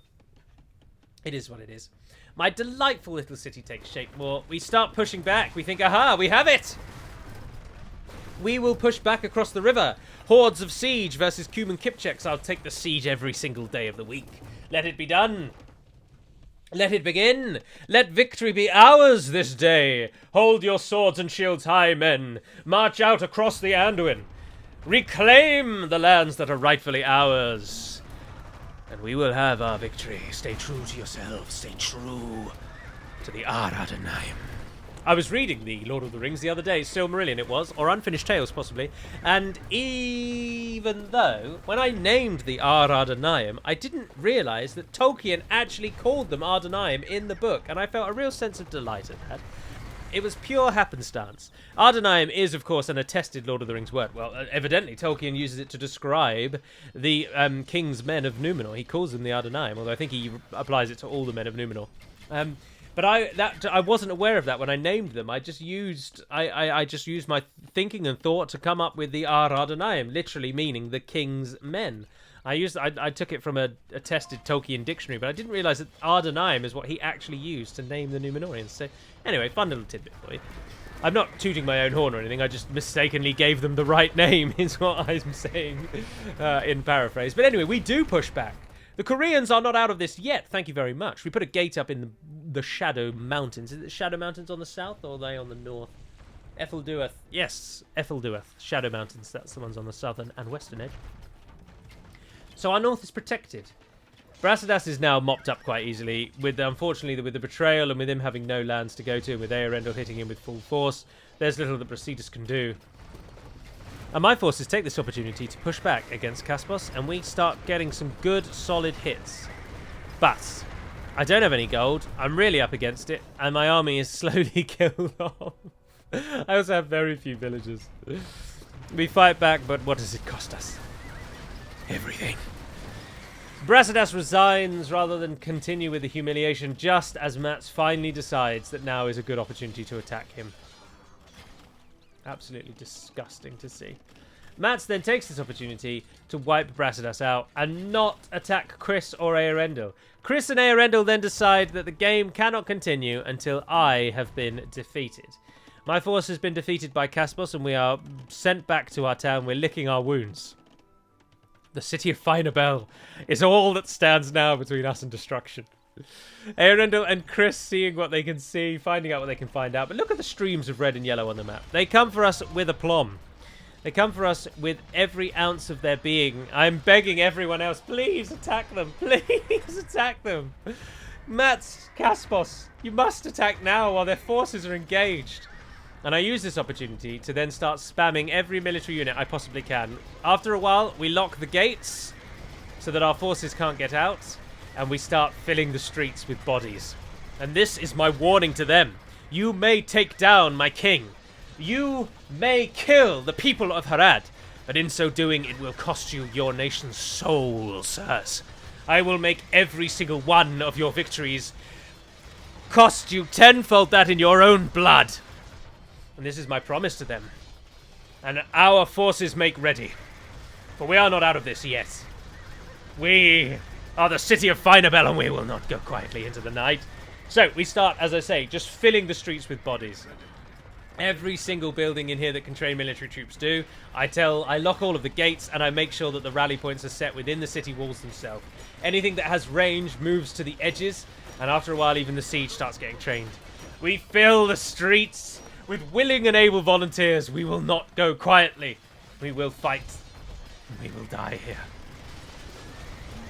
it is what it is. My delightful little city takes shape more. We start pushing back. We think, aha, we have it! We will push back across the river. Hordes of siege versus Cuman Kipchaks. I'll take the siege every single day of the week. Let it be done. Let it begin. Let victory be ours this day. Hold your swords and shields high, men. March out across the Anduin. Reclaim the lands that are rightfully ours. And we will have our victory. Stay true to yourselves. Stay true to the Ar-Adonai. I was reading the Lord of the Rings the other day, Silmarillion it was, or Unfinished Tales possibly, and even though, when I named the Ar-Adonai, I didn't realise that Tolkien actually called them Adonai in the book, and I felt a real sense of delight at that. It was pure happenstance. Adonai is, of course, an attested Lord of the Rings word. Well, evidently, Tolkien uses it to describe the king's men of Númenor. He calls them the Adonai, although I think he applies it to all the men of Númenor. But I wasn't aware of that when I named them. I just used my thinking and thought to come up with the Ar-Adonai, literally meaning the king's men. I took it from a tested Tolkien dictionary, but I didn't realise that Ardenaim is what he actually used to name the Númenóreans. So anyway, fun little tidbit for you. I'm not tooting my own horn or anything. I just mistakenly gave them the right name, is what I'm saying in paraphrase. But anyway, we do push back. The Koreans are not out of this yet, thank you very much. We put a gate up in the Shadow Mountains. Is it Shadow Mountains on the south, or are they on the north? Ethelduath. Yes, Ethelduath. Shadow Mountains, that's the ones on the southern and western edge. So our north is protected. Brassidas is now mopped up quite easily, with unfortunately with the betrayal and with him having no lands to go to, and with Eärendil hitting him with full force. There's little that Brassidas can do. And my forces take this opportunity to push back against Kaspos, and we start getting some good, solid hits. But I don't have any gold. I'm really up against it, and my army is slowly killed off. I also have very few villagers. We fight back, but what does it cost us? Everything. Brassidas resigns rather than continue with the humiliation, just as Mats finally decides that now is a good opportunity to attack him. Absolutely disgusting to see. Mats then takes this opportunity to wipe Brassidas out and not attack Chris or Eärendil. Chris and Eärendil then decide that the game cannot continue until I have been defeated. My force has been defeated by Kaspos, and we are sent back to our town. We're licking our wounds. The city of Finabelle is all that stands now between us and destruction. Eärendil and Chris seeing what they can see, finding out what they can find out. But look at the streams of red and yellow on the map. They come for us with aplomb. They come for us with every ounce of their being. I'm begging everyone else, please attack them. Please attack them. Mats, Kaspos, you must attack now while their forces are engaged. And I use this opportunity to then start spamming every military unit I possibly can. After a while, we lock the gates so that our forces can't get out, and we start filling the streets with bodies. And this is my warning to them. You may take down my king. You may kill the people of Harad, but in so doing, it will cost you your nation's soul, sirs. I will make every single one of your victories cost you tenfold that in your own blood. And this is my promise to them. And our forces make ready. For we are not out of this yet. We are the city of Finabelle, and we will not go quietly into the night. So we start, as I say, just filling the streets with bodies. Every single building in here that can train military troops do. I lock all of the gates, and I make sure that the rally points are set within the city walls themselves. Anything that has range moves to the edges, and after a while even the siege starts getting trained. We fill the streets with willing and able volunteers. We will not go quietly. We will fight. We will die here.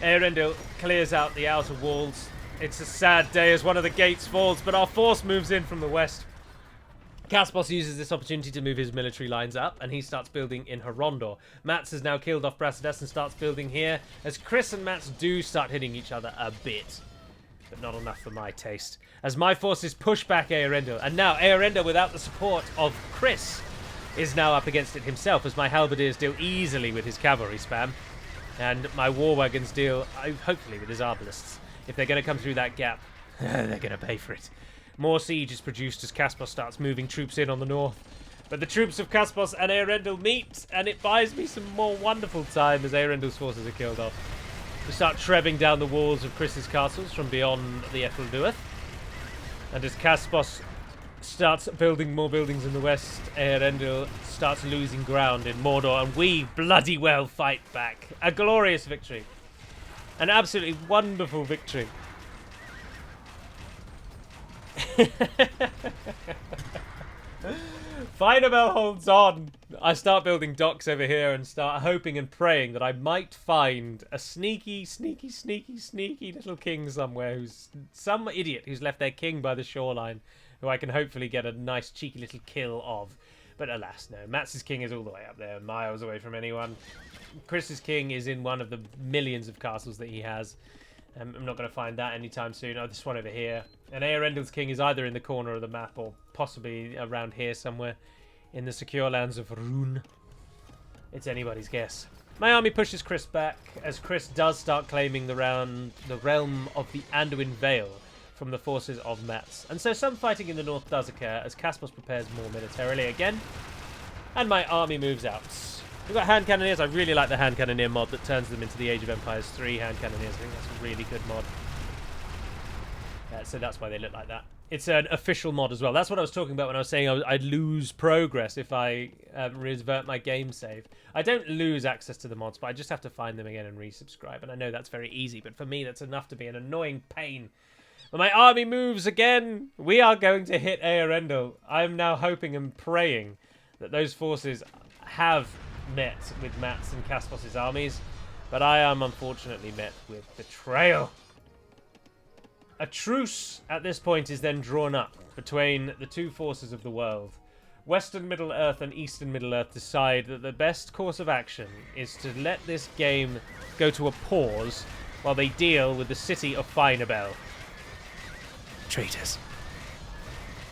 Eärendil clears out the outer walls. It's a sad day as one of the gates falls, but our force moves in from the west. Kaspos uses this opportunity to move his military lines up, and he starts building in Horondor. Mats has now killed off Brassidas and starts building here, as Chris and Mats do start hitting each other a bit. But not enough for my taste, as my forces push back Eärendil. And now Eärendil, without the support of Chris, is now up against it himself, as my halberdiers deal easily with his cavalry spam. And my war wagons deal, hopefully, with his arbalists. If they're going to come through that gap, they're going to pay for it. More siege is produced as Kaspos starts moving troops in on the north. But the troops of Kaspos and Eärendil meet, and it buys me some more wonderful time as Eärendil's forces are killed off. We start trebbing down the walls of Chris's castles from beyond the Ethelduath. And as Kaspos starts building more buildings in the west, Eärendil starts losing ground in Mordor, and we bloody well fight back. A glorious victory. An absolutely wonderful victory. Finabelle holds on. I start building docks over here and start hoping and praying that I might find a sneaky little king somewhere, who's some idiot who's left their king by the shoreline, who I can hopefully get a nice cheeky little kill of. But alas, no. Mats' king is all the way up there, miles away from anyone. Chris's king is in one of the millions of castles that he has. I'm not going to find that anytime soon. Oh, this one over here. And Eärendil's king is either in the corner of the map or possibly around here somewhere in the secure lands of Rhûn. It's anybody's guess. My army pushes Chris back as Chris does start claiming the realm of the Anduin Vale from the forces of Mats. And so some fighting in the north does occur as Kaspos prepares more militarily again. And my army moves out. We've got hand cannoneers. I really like the hand cannoneer mod that turns them into the Age of Empires 3 hand cannoneers. I think that's a really good mod. So that's why they look like that. It's an official mod as well. That's what I was talking about when I was saying I'd lose progress if I revert my game save. I don't lose access to the mods, but I just have to find them again and resubscribe. And I know that's very easy, but for me, that's enough to be an annoying pain. When my army moves again, we are going to hit Earendel. I'm now hoping and praying that those forces have met with Matt's and Caspos' armies, but I am unfortunately met with betrayal. A truce at this point is then drawn up between the two forces of the world. Western Middle-earth and Eastern Middle-earth decide that the best course of action is to let this game go to a pause while they deal with the city of Finabelle. Traitors.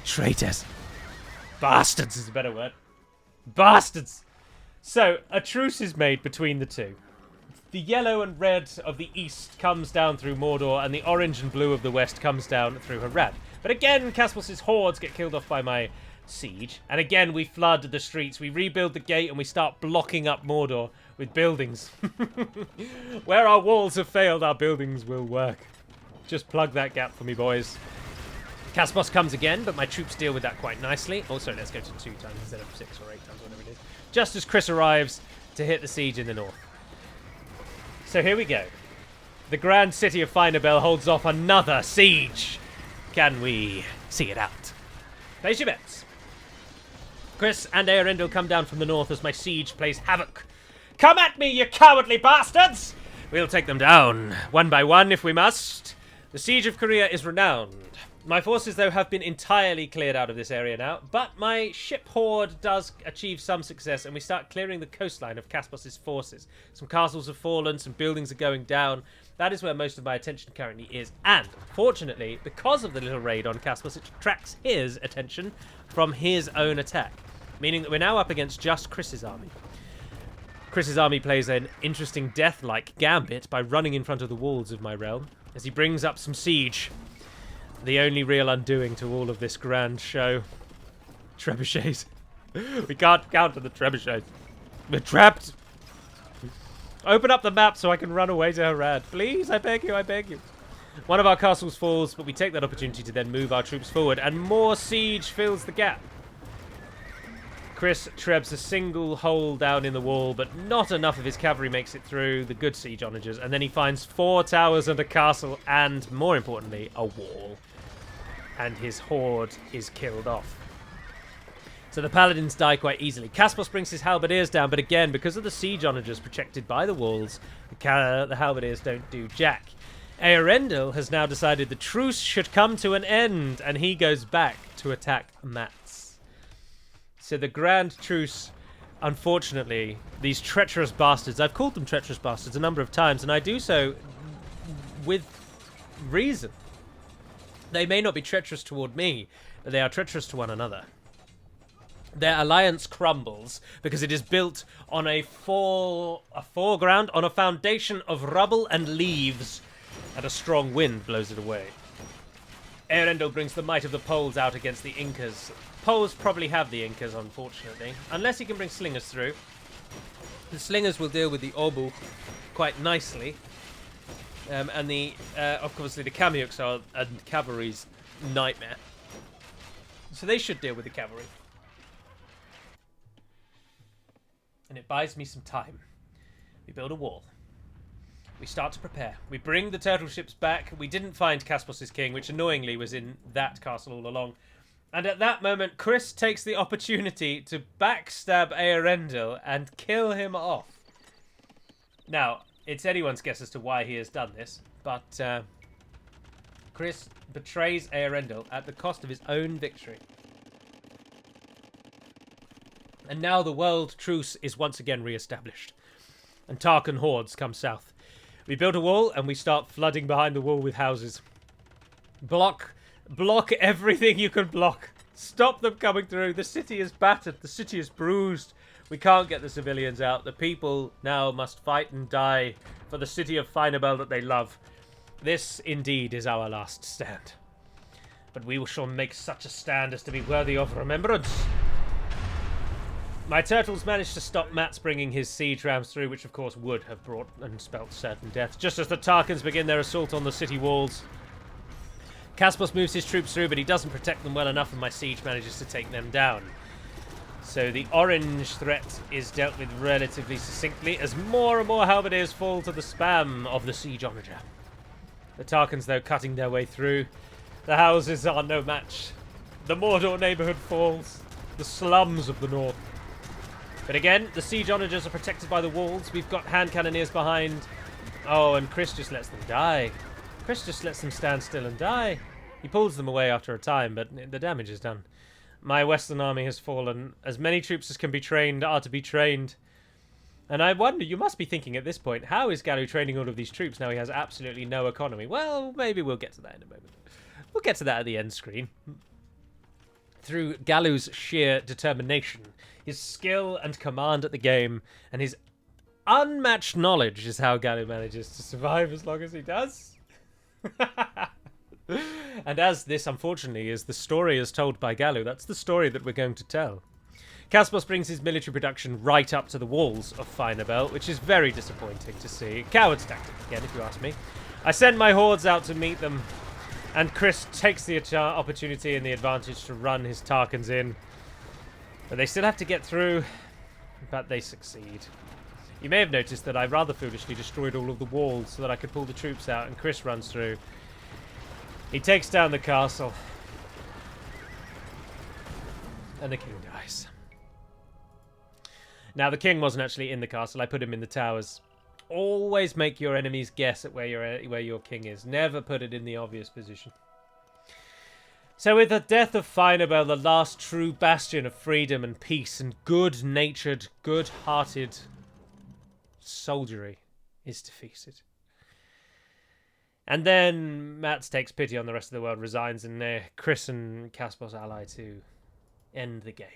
Traitors. Bastards is a better word. Bastards! So, a truce is made between the two. The yellow and red of the east comes down through Mordor, and the orange and blue of the west comes down through Harad. But again, Caspos' hordes get killed off by my siege, and again we flood the streets, we rebuild the gate, and we start blocking up Mordor with buildings. Where our walls have failed, our buildings will work. Just plug that gap for me, boys. Caspos comes again, but my troops deal with that quite nicely. Also, let's go to 2 times instead of 6 or 8 times, whatever it is. Just as Chris arrives to hit the siege in the north. So here we go. The grand city of Finabelle holds off another siege. Can we see it out? Place your bets. Chris and Earendel come down from the north as my siege plays havoc. Come at me, you cowardly bastards! We'll take them down, one by one if we must. The siege of Korea is renowned. My forces, though, have been entirely cleared out of this area now, but my ship horde does achieve some success, and we start clearing the coastline of Caspos' forces. Some castles have fallen, some buildings are going down. That is where most of my attention currently is, and, fortunately, because of the little raid on Caspos, it attracts his attention from his own attack, meaning that we're now up against just Chris's army. Chris's army plays an interesting death-like gambit by running in front of the walls of my realm, as he brings up some siege. The only real undoing to all of this grand show. Trebuchets. We can't counter the trebuchets. We're trapped. Open up the map so I can run away to Harad. Please, I beg you, I beg you. One of our castles falls, but we take that opportunity to then move our troops forward, and more siege fills the gap. Chris trebs a single hole down in the wall, but not enough of his cavalry makes it through. The good siege onagers, and then he finds 4 towers and a castle, and, more importantly, a wall. And his horde is killed off. So the paladins die quite easily. Caspos brings his halberdiers down, but again, because of the siege onagers protected by the walls, the halberdiers don't do jack. Earendel has now decided the truce should come to an end, and he goes back to attack Mats. So the grand truce, unfortunately, these treacherous bastards, I've called them treacherous bastards a number of times, and I do so with reason. They may not be treacherous toward me, but they are treacherous to one another. Their alliance crumbles because it is built on a foreground, on a foundation of rubble and leaves, and a strong wind blows it away. Earendel brings the might of the Poles out against the Incas. Poles probably have the Incas, unfortunately, unless he can bring slingers through. The slingers will deal with the Obu quite nicely. And obviously the Kamyuks are a cavalry's nightmare. So they should deal with the cavalry. And it buys me some time. We build a wall. We start to prepare. We bring the turtle ships back. We didn't find Caspos' king, which annoyingly was in that castle all along. And at that moment, Chris takes the opportunity to backstab Earendel and kill him off. Now, it's anyone's guess as to why he has done this, but Chris betrays Earendel at the cost of his own victory. And now the world truce is once again re-established, and Tarkan hordes come south. We build a wall, and we start flooding behind the wall with houses. Block everything you can block. Stop them coming through. The city is battered. The city is bruised. We can't get the civilians out. The people now must fight and die for the city of Finabelle that they love. This, indeed, is our last stand. But we shall make such a stand as to be worthy of remembrance. My turtles managed to stop Matt's bringing his siege rams through, which of course would have brought and spelt certain death, just as the Tarkans begin their assault on the city walls. Kaspos moves his troops through, but he doesn't protect them well enough, and my siege manages to take them down. So the orange threat is dealt with relatively succinctly, as more and more halberdiers fall to the spam of the siege onager. The Tarkans, though, cutting their way through. The houses are no match. The Mordor neighborhood falls. The slums of the north. But again, the siege onagers are protected by the walls. We've got hand cannoneers behind. Oh, and Chris just lets them die. Chris just lets them stand still and die. He pulls them away after a time, but the damage is done. My western army has fallen. As many troops as can be trained are to be trained. And I wonder, you must be thinking at this point, how is Galu training all of these troops now he has absolutely no economy? Well, maybe we'll get to that in a moment. We'll get to that at the end screen. Through Galu's sheer determination, his skill and command at the game, and his unmatched knowledge is how Galu manages to survive as long as he does. And as this, unfortunately, is the story as told by Galu, that's the story that we're going to tell. Kaspos brings his military production right up to the walls of Faen'Obel, which is very disappointing to see. Coward's tactic, again, if you ask me. I send my hordes out to meet them, and Chris takes the opportunity and the advantage to run his Tarkans in. But they still have to get through, but they succeed. You may have noticed that I rather foolishly destroyed all of the walls so that I could pull the troops out, and Chris runs through. He takes down the castle, and the king dies. Now, the king wasn't actually in the castle. I put him in the towers. Always make your enemies guess at where your king is. Never put it in the obvious position. So with the death of Finabelle, the last true bastion of freedom and peace and good-natured, good-hearted soldiery is defeated. And then Mats takes pity on the rest of the world, resigns, and Chris and Kaspos ally to end the game.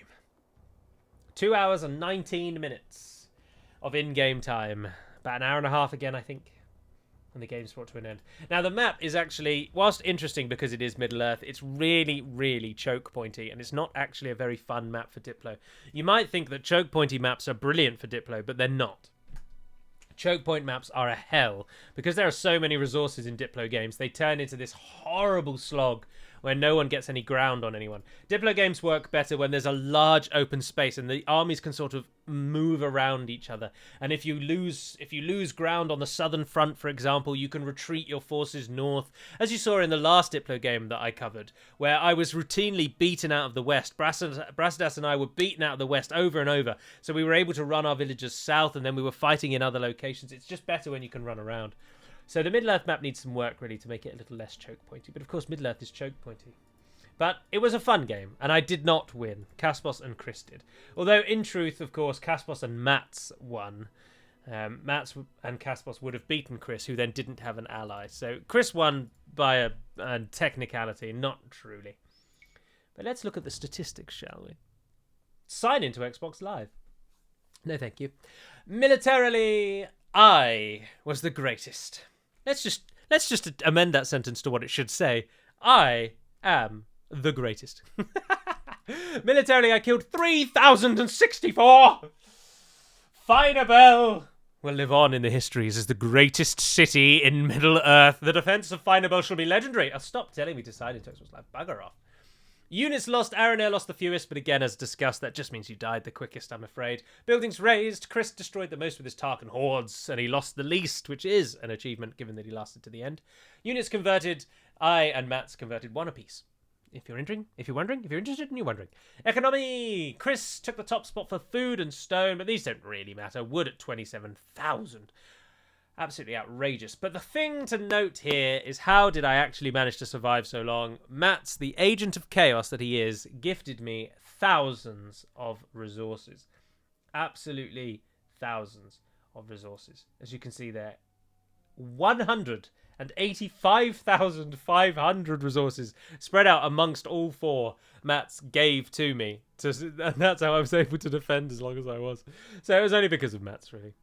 2 hours and 19 minutes of in-game time. About an hour and a half again, I think. And the game's brought to an end. Now, the map is actually, whilst interesting because it is Middle-earth, it's really, really choke-pointy, and it's not actually a very fun map for Diplo. You might think that choke-pointy maps are brilliant for Diplo, but they're not. Choke point maps are a hell. Because there are so many resources in Diplo games, they turn into this horrible slog where no one gets any ground on anyone. Diplo games work better when there's a large open space and the armies can sort of move around each other. And if you lose ground on the southern front, for example, you can retreat your forces north. As you saw in the last Diplo game that I covered, where I was routinely beaten out of the west. Brassidas and I were beaten out of the west over and over. So we were able to run our villagers south, and then we were fighting in other locations. It's just better when you can run around. So the Middle-earth map needs some work, really, to make it a little less choke-pointy. But, of course, Middle-earth is choke-pointy. But it was a fun game, and I did not win. Kaspos and Chris did. Although, in truth, of course, Kaspos and Mats won. Mats and Kaspos would have beaten Chris, who then didn't have an ally. So Chris won by a technicality, not truly. But let's look at the statistics, shall we? Sign into Xbox Live. No, thank you. Militarily, I was the greatest. Let's just amend that sentence to what it should say. I am the greatest. Militarily, I killed 3,064. Finabelle will live on in the histories as the greatest city in Middle-earth. The defense of Finabelle shall be legendary. Oh, stop telling me to sign into Xbox Live. Bugger off. Units lost. Aranel lost the fewest, but again, as discussed, that just means you died the quickest, I'm afraid. Buildings razed. Chris destroyed the most with his Tarkan hordes, and he lost the least, which is an achievement given that he lasted to the end. Units converted. I and Mats converted one apiece. If you're interested and you're wondering. Economy! Chris took the top spot for food and stone, but these don't really matter. Wood at 27,000. Absolutely outrageous. But the thing to note here is, how did I actually manage to survive so long? Mats, the agent of chaos that he is, gifted me thousands of resources. Absolutely thousands of resources. As you can see there, 185,500 resources spread out amongst all four Mats gave to me. And that's how I was able to defend as long as I was. So it was only because of Mats, really.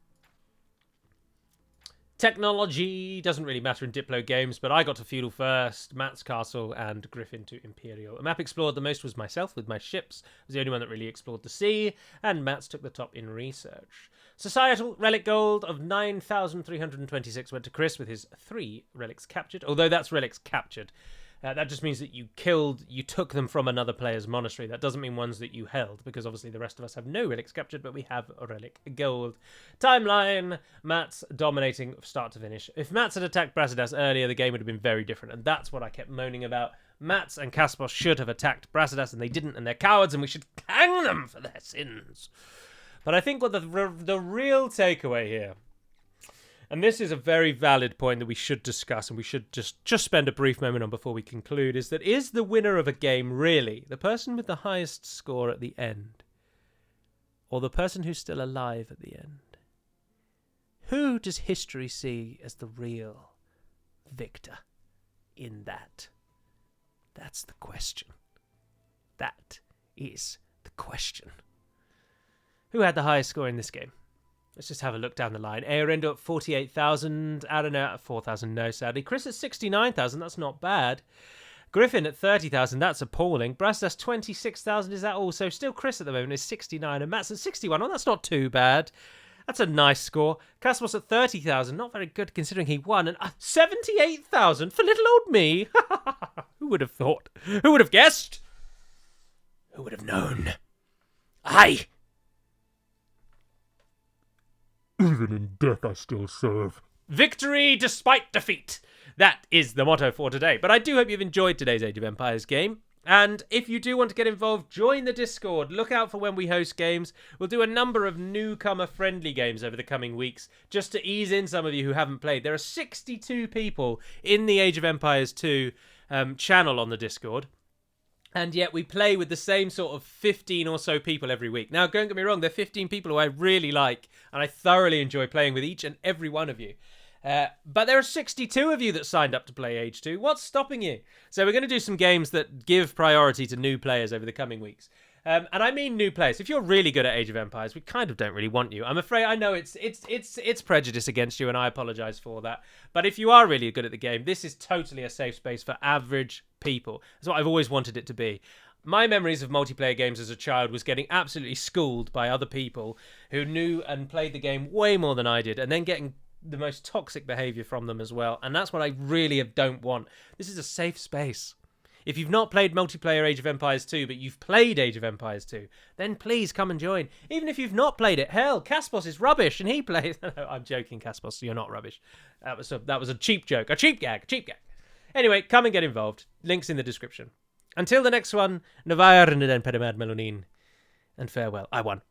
Technology doesn't really matter in Diplo games, but I got to Feudal first, Matt's Castle, and Griffin to Imperial. A map explored the most was myself with my ships. I was the only one that really explored the sea, and Matt's took the top in research. Societal relic gold of 9,326 went to Chris with his 3 relics captured, although that's relics captured. That just means that you took them from another player's monastery. That doesn't mean ones that you held, because obviously the rest of us have no relics captured, but we have a relic gold. Timeline, Matt's dominating start to finish. If Matt's had attacked Brasidas earlier, the game would have been very different, and that's what I kept moaning about. Matt's and Kaspos should have attacked Brasidas, and they didn't, and they're cowards, and we should hang them for their sins. But I think what the real takeaway here, and this is a very valid point that we should discuss and we should just spend a brief moment on before we conclude, is that is the winner of a game really the person with the highest score at the end? Or the person who's still alive at the end? Who does history see as the real victor in that? That's the question. That is the question. Who had the highest score in this game? Let's just have a look down the line. Aorindo at 48,000. Adana at 4,000. No, sadly. Chris at 69,000. That's not bad. Griffin at 30,000. That's appalling. Brasidas 26,000. Is that also? Still Chris at the moment is 69. And Matt's at 61. Oh, that's not too bad. That's a nice score. Kaspos at 30,000. Not very good considering he won. And 78,000 for little old me. Who would have thought? Who would have guessed? Who would have known? Aye. Even in death I still serve. Victory despite defeat. That is the motto for today. But I do hope you've enjoyed today's Age of Empires game. And if you do want to get involved, join the Discord. Look out for when we host games. We'll do a number of newcomer-friendly games over the coming weeks, just to ease in some of you who haven't played. There are 62 people in the Age of Empires 2 channel on the Discord. And yet we play with the same sort of 15 or so people every week. Now, don't get me wrong, they're 15 people who I really like, and I thoroughly enjoy playing with each and every one of you. But there are 62 of you that signed up to play Age 2. What's stopping you? So we're going to do some games that give priority to new players over the coming weeks. And I mean new players. If you're really good at Age of Empires, we kind of don't really want you. I'm afraid I know it's prejudice against you, and I apologise for that. But if you are really good at the game, this is totally a safe space for average people. That's what I've always wanted it to be. My memories of multiplayer games as a child was getting absolutely schooled by other people who knew and played the game way more than I did, and then getting the most toxic behaviour from them as well. And that's what I really don't want. This is a safe space. If you've not played multiplayer Age of Empires 2, but you've played Age of Empires 2, then please come and join. Even if you've not played it, hell, Kaspos is rubbish and he plays... No, I'm joking, Kaspos, you're not rubbish. That was a cheap joke, a cheap gag. Anyway, come and get involved. Links in the description. Until the next one, Navair and Pedimad Melonin, and farewell. I won.